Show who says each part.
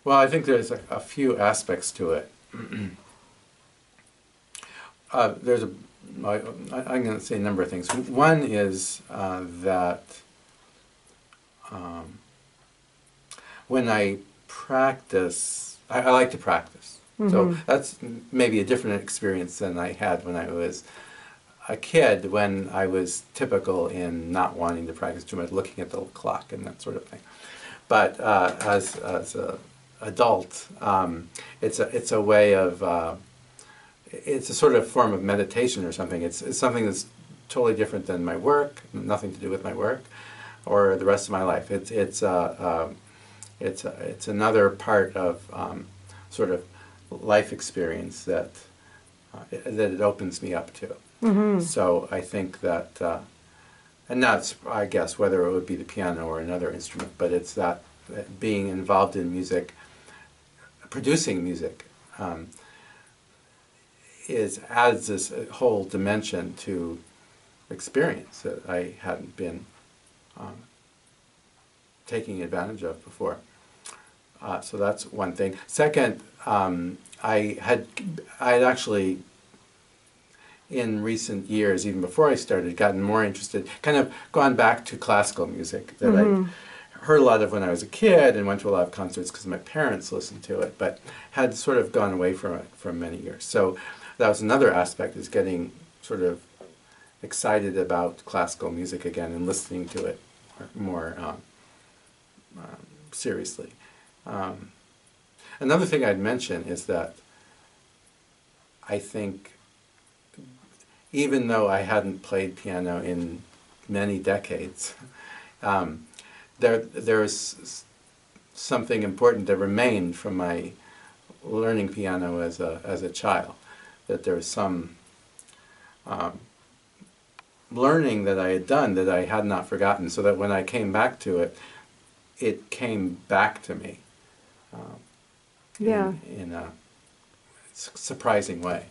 Speaker 1: Well, I think there's a few aspects to it. There's a, I'm going to say a number of things. One is that um, when I practice, I like to practice. So that's maybe a different experience than I had when I was a kid, when I was typical in not wanting to practice too much, looking at the clock and that sort of thing. But as a adult, it's a way of it's a sort of form of meditation or something. It's something that's totally different than my work, nothing to do with my work, or the rest of my life. It's another part of sort of life experience that that it opens me up to. So I think that, and that's, I guess, whether it would be the piano or another instrument, but it's that being involved in music, producing music, adds this whole dimension to experience that I hadn't been taking advantage of before. So that's one thing. Second, I had actually, in recent years, even before I started, gotten more interested, kind of gone back to classical music that I heard a lot of when I was a kid and went to a lot of concerts because my parents listened to it, but had sort of gone away from it for many years. So that was another aspect, is getting sort of excited about classical music again and listening to it more seriously. Another thing I'd mention is that I think, even though I hadn't played piano in many decades, there's something important that remained from my learning piano as a child. That there was some learning that I had done that I had not forgotten, so that when I came back to it, it came back to me
Speaker 2: Yeah.
Speaker 1: in a surprising way.